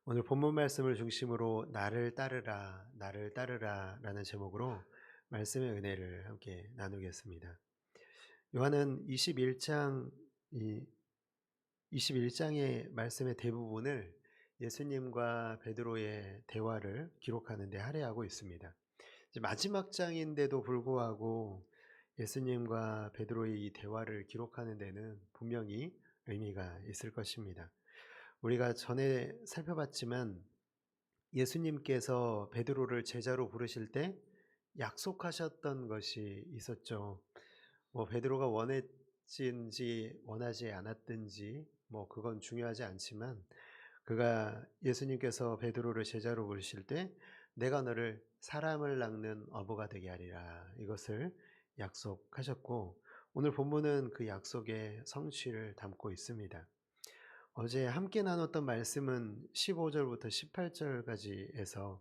오늘 본문 말씀을 중심으로 나를 따르라, 나를 따르라 라는 제목으로 말씀의 은혜를 함께 나누겠습니다. 요한은 21장, 이 21장의 말씀의 대부분을 예수님과 베드로의 대화를 기록하는 데 할애하고 있습니다. 이제 마지막 장인데도 불구하고 예수님과 베드로의 이 대화를 기록하는 데는 분명히 의미가 있을 것입니다. 우리가 전에 살펴봤지만 예수님께서 베드로를 제자로 부르실 때 약속하셨던 것이 있었죠. 베드로가 원했든지 원하지 않았든지 그건 중요하지 않지만 그가 예수님께서 베드로를 제자로 부르실 때 내가 너를 사람을 낚는 어부가 되게 하리라 이것을 약속하셨고 오늘 본문은 그 약속의 성취를 담고 있습니다. 어제 함께 나눴던 말씀은 15절부터 18절까지에서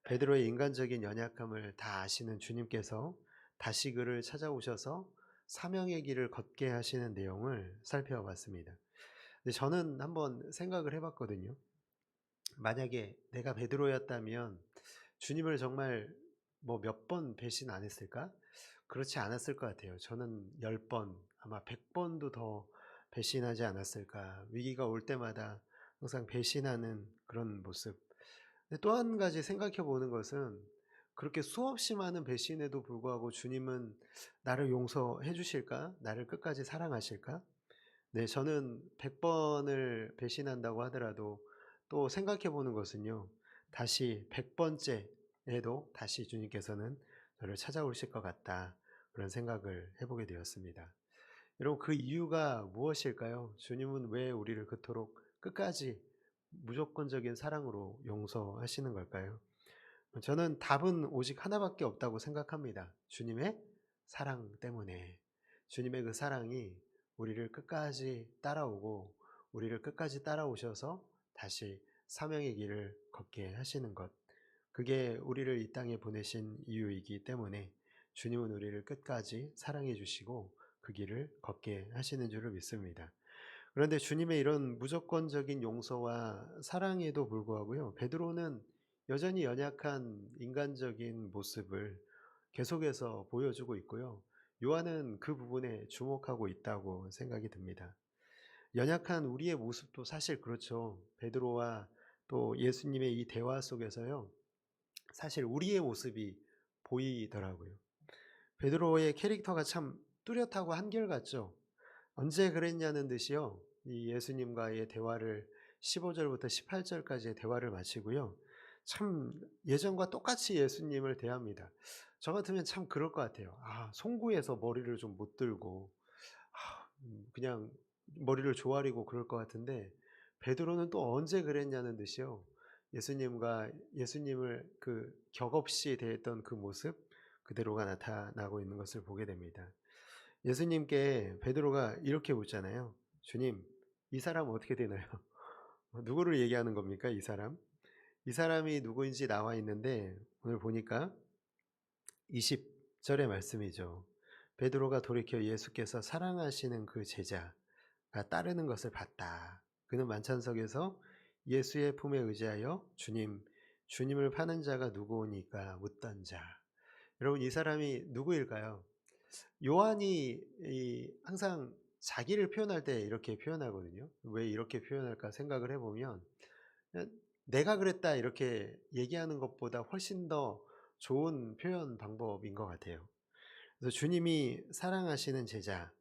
베드로의 인간적인 연약함을 다 아시는 주님께서 다시 그를 찾아오셔서 사명의 길을 걷게 하시는 내용을 살펴봤습니다. 근데 저는 한번 생각을 해봤거든요. 만약에 내가 베드로였다면 주님을 정말 몇 번 배신 안 했을까? 그렇지 않았을 것 같아요. 저는 10번, 아마 100번도 더 배신하지 않았을까. 위기가 올 때마다 항상 배신하는 그런 모습. 근데 또 한 가지 생각해 보는 것은 그렇게 수없이 많은 배신에도 불구하고 주님은 나를 용서해 주실까? 나를 끝까지 사랑하실까? 네, 저는 100번을 배신한다고 하더라도 또 생각해 보는 것은요. 다시 100번째에도 다시 주님께서는 저를 찾아오실 것 같다. 그런 생각을 해보게 되었습니다. 여러분, 그 이유가 무엇일까요? 주님은 왜 우리를 그토록 끝까지 무조건적인 사랑으로 용서하시는 걸까요? 저는 답은 오직 하나밖에 없다고 생각합니다. 주님의 사랑 때문에. 주님의 그 사랑이 우리를 끝까지 따라오고 우리를 끝까지 따라오셔서 다시 사명의 길을 걷게 하시는 것. 그게 우리를 이 땅에 보내신 이유이기 때문에 주님은 우리를 끝까지 사랑해 주시고 그 길을 걷게 하시는 줄을 믿습니다. 그런데 주님의 이런 무조건적인 용서와 사랑에도 불구하고요. 베드로는 여전히 연약한 인간적인 모습을 계속해서 보여주고 있고요. 요한은 그 부분에 주목하고 있다고 생각이 듭니다. 연약한 우리의 모습도 사실 그렇죠. 베드로와 또 예수님의 이 대화 속에서요. 사실 우리의 모습이 보이더라고요. 베드로의 캐릭터가 참 뚜렷하고 한결같죠. 언제 그랬냐는 듯이요. 이 예수님과의 대화를 15절부터 18절까지의 대화를 마치고요. 참 예전과 똑같이 예수님을 대합니다. 저 같으면 참 그럴 것 같아요. 송구해서 머리를 좀 못 들고 그냥 머리를 조아리고 그럴 것 같은데 베드로는 또 언제 그랬냐는 듯이요. 예수님을 그 격없이 대했던 그 모습 그대로가 나타나고 있는 것을 보게 됩니다. 예수님께 베드로가 이렇게 묻잖아요. 주님, 이 사람 어떻게 되나요? 누구를 얘기하는 겁니까, 이 사람? 이 사람이 누구인지 나와 있는데 오늘 보니까 20절의 말씀이죠. 베드로가 돌이켜 예수께서 사랑하시는 그 제자가 따르는 것을 봤다. 그는 만찬석에서 예수의 품에 의지하여 주님을 파는 자가 누구오니까 묻던 자. 여러분, 이 사람이 누구일까요? 요한이 항상 자기를 표현할 때 이렇게 표현하거든요. 왜 이렇게 표현할까 생각을 해보면 그냥 내가 그랬다 이렇게 얘기하는 것보다 훨씬 더 좋은 표현 방법인 것 같아요. 그래서 주님이 사랑하시는 제자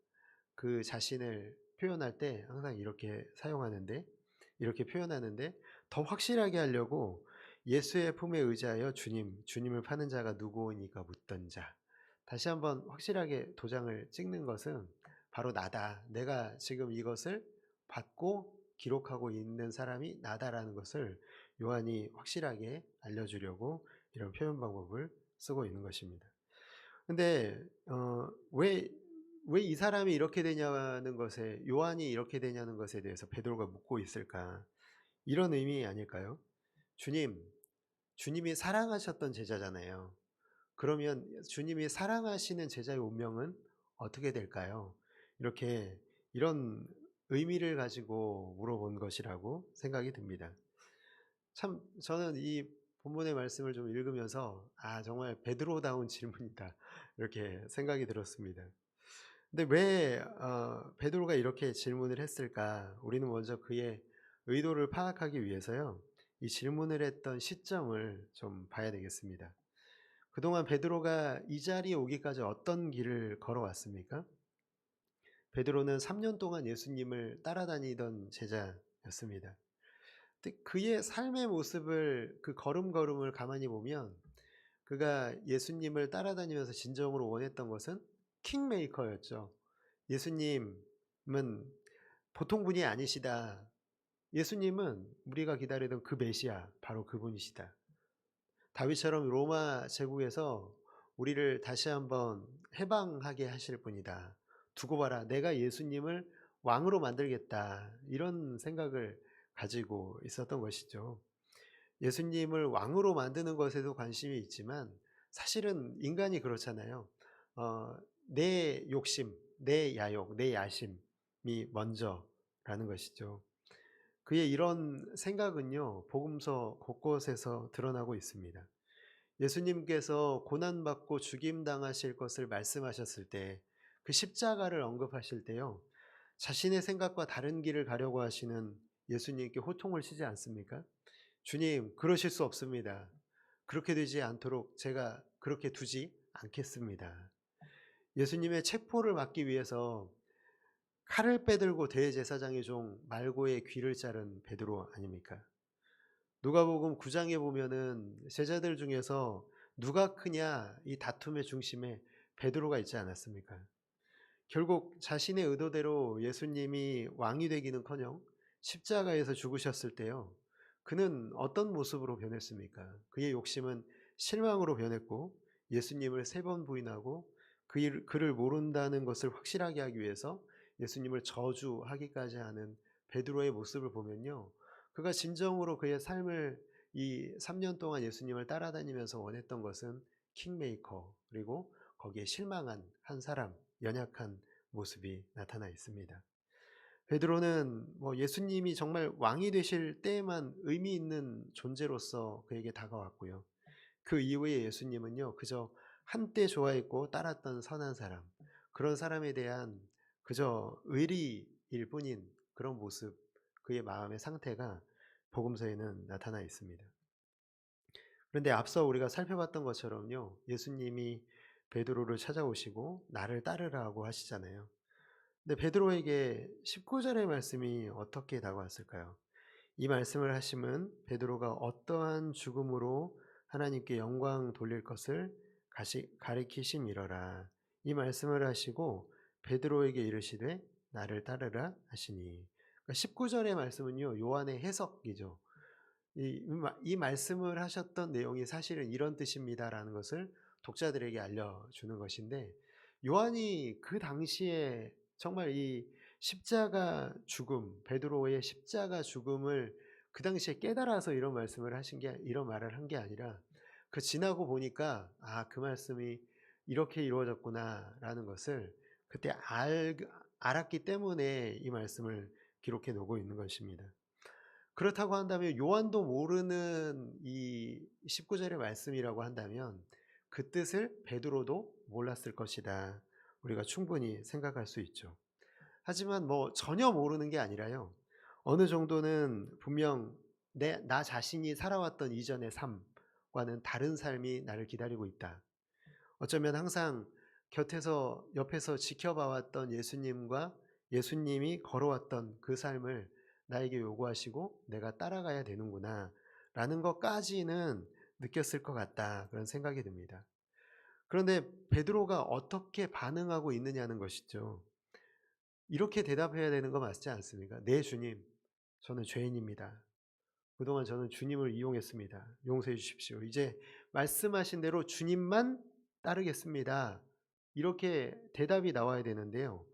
그 자신을 표현할 때 항상 이렇게 표현하는데 더 확실하게 하려고 예수의 품에 의지하여 주님을 파는 자가 누구오니까 묻던 자. 다시 한번 확실하게 도장을 찍는 것은 바로 나다. 내가 지금 이것을 받고 기록하고 있는 사람이 나다라는 것을 요한이 확실하게 알려주려고 이런 표현 방법을 쓰고 있는 것입니다. 근데 왜 이 사람이 이렇게 되냐는 것에 요한이 이렇게 되냐는 것에 대해서 베드로가 묻고 있을까? 이런 의미 아닐까요? 주님이 사랑하셨던 제자잖아요. 그러면 주님이 사랑하시는 제자의 운명은 어떻게 될까요? 이런 의미를 가지고 물어본 것이라고 생각이 듭니다. 참 저는 이 본문의 말씀을 좀 읽으면서 '아 정말 베드로다운 질문이다.' 이렇게 생각이 들었습니다. 근데 왜 베드로가 이렇게 질문을 했을까? 우리는 먼저 그의 의도를 파악하기 위해서요. 이 질문을 했던 시점을 좀 봐야 되겠습니다. 그동안 베드로가 이 자리에 오기까지 어떤 길을 걸어왔습니까? 베드로는 3년 동안 예수님을 따라다니던 제자였습니다. 근데 그의 삶의 모습을 그 걸음걸음을 가만히 보면 그가 예수님을 따라다니면서 진정으로 원했던 것은 킹메이커였죠. 예수님은 보통 분이 아니시다. 예수님은 우리가 기다리던 그 메시아 바로 그분이시다. 다윗처럼 로마 제국에서 우리를 다시 한번 해방하게 하실 분이다. 두고 봐라. 내가 예수님을 왕으로 만들겠다. 이런 생각을 가지고 있었던 것이죠. 예수님을 왕으로 만드는 것에도 관심이 있지만 사실은 인간이 그렇잖아요. 어, 내 욕심, 내 야욕, 내 야심이 먼저라는 것이죠. 그의 이런 생각은요, 복음서 곳곳에서 드러나고 있습니다. 예수님께서 고난받고 죽임당하실 것을 말씀하셨을 때, 그 십자가를 언급하실 때요, 자신의 생각과 다른 길을 가려고 하시는 예수님께 호통을 치지 않습니까? 주님, 그러실 수 없습니다. 그렇게 되지 않도록 제가 그렇게 두지 않겠습니다. 예수님의 체포를 막기 위해서 칼을 빼들고 대제사장의 종 말고의 귀를 자른 베드로 아닙니까? 누가복음 9장에 보면은 제자들 중에서 누가 크냐 이 다툼의 중심에 베드로가 있지 않았습니까? 결국 자신의 의도대로 예수님이 왕이 되기는커녕 십자가에서 죽으셨을 때요. 그는 어떤 모습으로 변했습니까? 그의 욕심은 실망으로 변했고 예수님을 3번 부인하고 그를 모른다는 것을 확실하게 하기 위해서 예수님을 저주하기까지 하는 베드로의 모습을 보면요. 그가 진정으로 그의 삶을 이 3년 동안 예수님을 따라다니면서 원했던 것은 킹메이커 그리고 거기에 실망한 한 사람, 연약한 모습이 나타나 있습니다. 베드로는 예수님이 정말 왕이 되실 때에만 의미 있는 존재로서 그에게 다가왔고요. 그 이후에 예수님은요, 그저 한때 좋아했고 따랐던 선한 사람, 그런 사람에 대한 그저 의리일 뿐인 그런 모습, 그의 마음의 상태가 복음서에는 나타나 있습니다. 그런데 앞서 우리가 살펴봤던 것처럼요, 예수님이 베드로를 찾아오시고 나를 따르라고 하시잖아요. 근데 베드로에게 19절의 말씀이 어떻게 다가왔을까요? 이 말씀을 하심은 베드로가 어떠한 죽음으로 하나님께 영광 돌릴 것을 가리키심이러라. 이 말씀을 하시고 베드로에게 이르시되 나를 따르라 하시니. 그러니까 19절의 말씀은요, 요한의 해석이죠. 이 말씀을 하셨던 내용이 사실은 이런 뜻입니다라는 것을 독자들에게 알려주는 것인데, 요한이 그 당시에 정말 이 십자가 죽음, 베드로의 십자가 죽음을 그 당시에 깨달아서 이런 말을 한 게 아니라 그 지나고 보니까 그 말씀이 이렇게 이루어졌구나라는 것을 그때 알았기 때문에 이 말씀을 기록해 놓고 있는 것입니다. 그렇다고 한다면 요한도 모르는 이 19절의 말씀이라고 한다면 그 뜻을 베드로도 몰랐을 것이다. 우리가 충분히 생각할 수 있죠. 하지만 전혀 모르는 게 아니라요. 어느 정도는 분명 나 자신이 살아왔던 이전의 삶과는 다른 삶이 나를 기다리고 있다. 어쩌면 항상 옆에서 지켜봐왔던 예수님과 예수님이 걸어왔던 그 삶을 나에게 요구하시고 내가 따라가야 되는구나 라는 것까지는 느꼈을 것 같다, 그런 생각이 듭니다. 그런데 베드로가 어떻게 반응하고 있느냐는 것이죠. 이렇게 대답해야 되는 거 맞지 않습니까? 네 주님, 저는 죄인입니다. 그동안 저는 주님을 이용했습니다. 용서해 주십시오. 이제 말씀하신 대로 주님만 따르겠습니다. 이렇게 대답이 나와야 되는데요.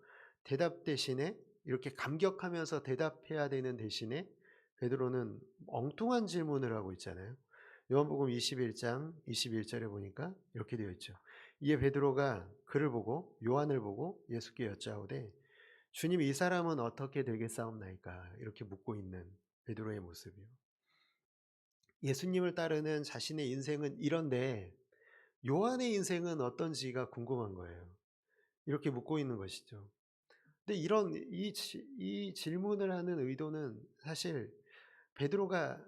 대답 대신에 이렇게 감격하면서 대답해야 되는 대신에 베드로는 엉뚱한 질문을 하고 있잖아요. 요한복음 21장 21절에 보니까 이렇게 되어 있죠. 이에 베드로가 그를 보고 요한을 보고 예수께 여짜오되 주님, 이 사람은 어떻게 되겠사옵나이까? 이렇게 묻고 있는 베드로의 모습이요. 예수님을 따르는 자신의 인생은 이런데 요한의 인생은 어떤지가 궁금한 거예요. 이렇게 묻고 있는 것이죠. 근데 이 질문을 하는 의도는 사실 베드로가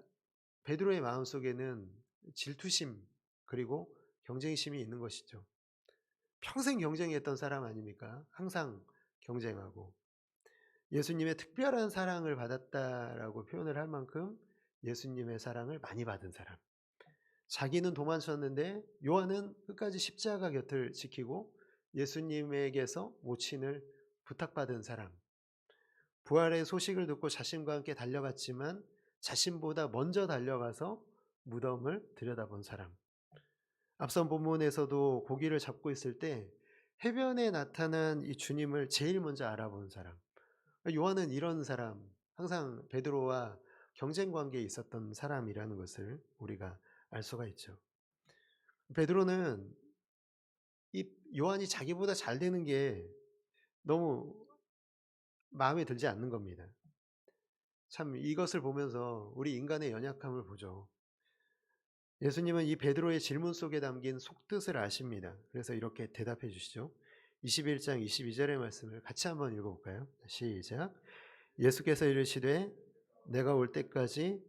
베드로의 마음속에는 질투심 그리고 경쟁심이 있는 것이죠. 평생 경쟁했던 사람 아닙니까? 항상 경쟁하고 예수님의 특별한 사랑을 받았다라고 표현을 할 만큼 예수님의 사랑을 많이 받은 사람. 자기는 도망쳤는데 요한은 끝까지 십자가 곁을 지키고 예수님에게서 모친을 부탁받은 사람. 부활의 소식을 듣고 자신과 함께 달려갔지만 자신보다 먼저 달려가서 무덤을 들여다본 사람. 앞선 본문에서도 고기를 잡고 있을 때 해변에 나타난 이 주님을 제일 먼저 알아본 사람. 요한은 이런 사람, 항상 베드로와 경쟁 관계에 있었던 사람이라는 것을 우리가 알 수가 있죠. 베드로는 이 요한이 자기보다 잘 되는 게 너무 마음에 들지 않는 겁니다. 참 이것을 보면서 우리 인간의 연약함을 보죠. 예수님은 이 베드로의 질문 속에 담긴 속뜻을 아십니다. 그래서 이렇게 대답해 주시죠. 21장 22절의 말씀을 같이 한번 읽어볼까요? 시작. 예수께서 이르시되 내가 올 때까지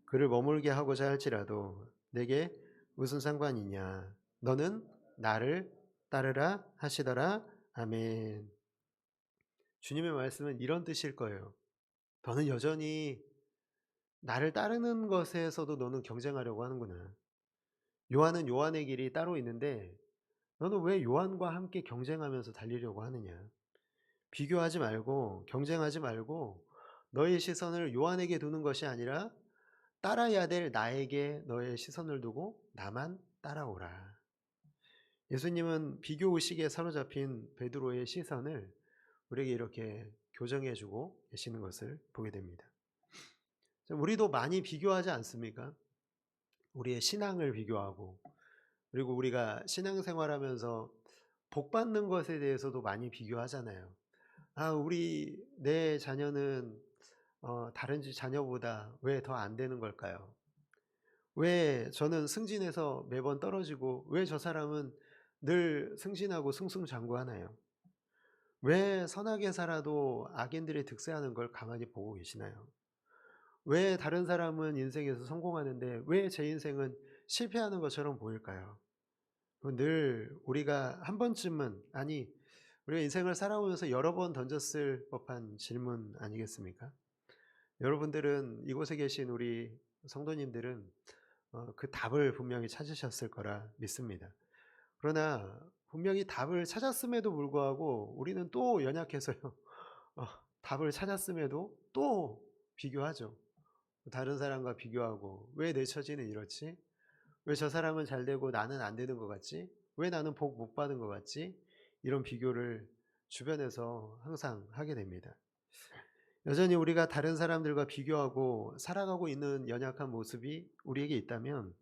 그를 머물게 하고자 할지라도 내게 무슨 상관이냐. 너는 나를 따르라 하시더라. 아멘. 주님의 말씀은 이런 뜻일 거예요. 너는 여전히 나를 따르는 것에서도 너는 경쟁하려고 하는구나. 요한은 요한의 길이 따로 있는데 너는 왜 요한과 함께 경쟁하면서 달리려고 하느냐. 비교하지 말고 경쟁하지 말고 너의 시선을 요한에게 두는 것이 아니라 따라야 될 나에게 너의 시선을 두고 나만 따라오라. 예수님은 비교 의식에 사로잡힌 베드로의 시선을 우리에게 이렇게 교정해 주고 계시는 것을 보게 됩니다. 우리도 많이 비교하지 않습니까? 우리의 신앙을 비교하고 그리고 우리가 신앙생활하면서 복 받는 것에 대해서도 많이 비교하잖아요. 우리 내 자녀는 다른 자녀보다 왜 더 안 되는 걸까요? 왜 저는 승진해서 매번 떨어지고 왜 저 사람은 늘 승진하고 승승장구하나요? 왜 선하게 살아도 악인들이 득세하는 걸 가만히 보고 계시나요? 왜 다른 사람은 인생에서 성공하는데 왜 제 인생은 실패하는 것처럼 보일까요? 늘 우리가 한 번쯤은 우리가 인생을 살아오면서 여러 번 던졌을 법한 질문 아니겠습니까? 여러분들은 이곳에 계신 우리 성도님들은 그 답을 분명히 찾으셨을 거라 믿습니다. 그러나 분명히 답을 찾았음에도 불구하고 우리는 또 연약해서요. 어, 답을 찾았음에도 또 비교하죠. 다른 사람과 비교하고 왜 내 처지는 이렇지? 왜 저 사람은 잘 되고 나는 안 되는 것 같지? 왜 나는 복 못 받은 것 같지? 이런 비교를 주변에서 항상 하게 됩니다. 여전히 우리가 다른 사람들과 비교하고 살아가고 있는 연약한 모습이 우리에게 있다면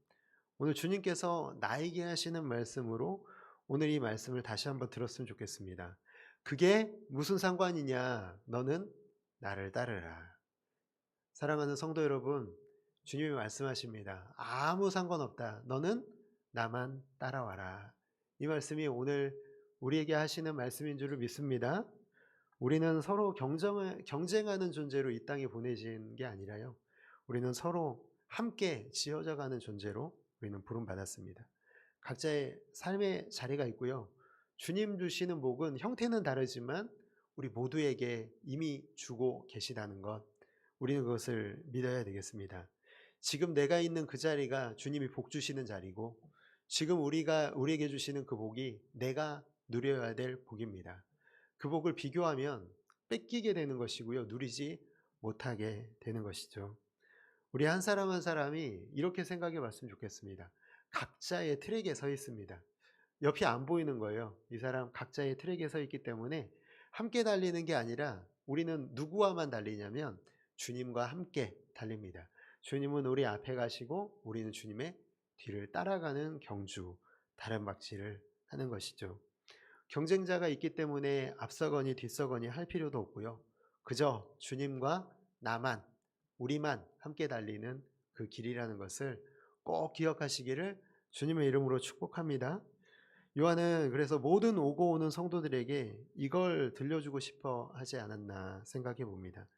오늘 주님께서 나에게 하시는 말씀으로 오늘 이 말씀을 다시 한번 들었으면 좋겠습니다. 그게 무슨 상관이냐? 너는 나를 따르라. 사랑하는 성도 여러분, 주님이 말씀하십니다. 아무 상관없다. 너는 나만 따라와라. 이 말씀이 오늘 우리에게 하시는 말씀인 줄을 믿습니다. 우리는 서로 경쟁하는 존재로 이 땅에 보내진 게 아니라요. 우리는 서로 함께 지어져 가는 존재로 우리는 부름받았습니다. 각자의 삶의 자리가 있고요. 주님 주시는 복은 형태는 다르지만 우리 모두에게 이미 주고 계시다는 것, 우리는 그것을 믿어야 되겠습니다. 지금 내가 있는 그 자리가 주님이 복 주시는 자리고 지금 우리에게 주시는 그 복이 내가 누려야 될 복입니다. 그 복을 비교하면 뺏기게 되는 것이고요. 누리지 못하게 되는 것이죠. 우리 한 사람 한 사람이 이렇게 생각해 봤으면 좋겠습니다. 각자의 트랙에 서 있습니다. 옆이 안 보이는 거예요. 이 사람 각자의 트랙에 서 있기 때문에 함께 달리는 게 아니라 우리는 누구와만 달리냐면 주님과 함께 달립니다. 주님은 우리 앞에 가시고 우리는 주님의 뒤를 따라가는 경주, 다름박질을 하는 것이죠. 경쟁자가 있기 때문에 앞서거니 뒤서거니 할 필요도 없고요. 그저 주님과 나만, 우리만 함께 달리는 그 길이라는 것을 꼭 기억하시기를 주님의 이름으로 축복합니다. 요한은 그래서 모든 오고 오는 성도들에게 이걸 들려주고 싶어 하지 않았나 생각해 봅니다.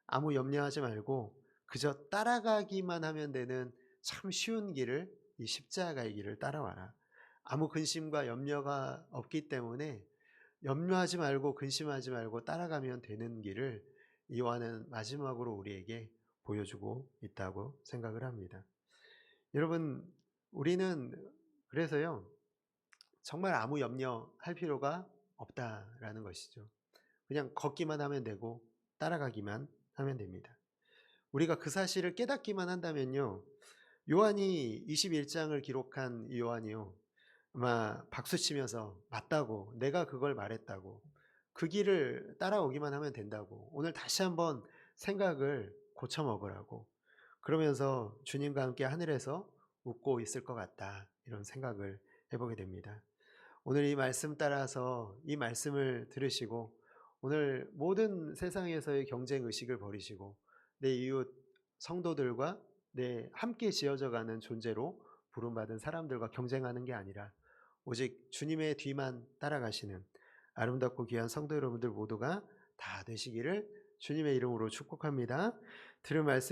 아무 염려하지 말고 그저 따라가기만 하면 되는 참 쉬운 길을, 이 십자가의 길을 따라와라. 아무 근심과 염려가 없기 때문에 염려하지 말고 근심하지 말고 따라가면 되는 길을 요한은 마지막으로 우리에게 보여주고 있다고 생각을 합니다. 여러분, 우리는 그래서요, 정말 아무 염려할 필요가 없다라는 것이죠. 그냥 걷기만 하면 되고 따라가기만 하면 됩니다. 우리가 그 사실을 깨닫기만 한다면요, 요한이 21장을 기록한 이 요한이요, 아마 박수치면서 맞다고, 내가 그걸 말했다고, 그 길을 따라오기만 하면 된다고, 오늘 다시 한번 생각을 고쳐 먹으라고, 그러면서 주님과 함께 하늘에서 웃고 있을 것 같다, 이런 생각을 해보게 됩니다. 오늘 이 말씀 따라서 이 말씀을 들으시고 오늘 모든 세상에서의 경쟁 의식을 버리시고 내 이웃 성도들과 내 함께 지어져가는 존재로 부름받은 사람들과 경쟁하는 게 아니라 오직 주님의 뒤만 따라가시는 아름답고 귀한 성도 여러분들 모두가 다 되시기를 주님의 이름으로 축복합니다. 들은 말씀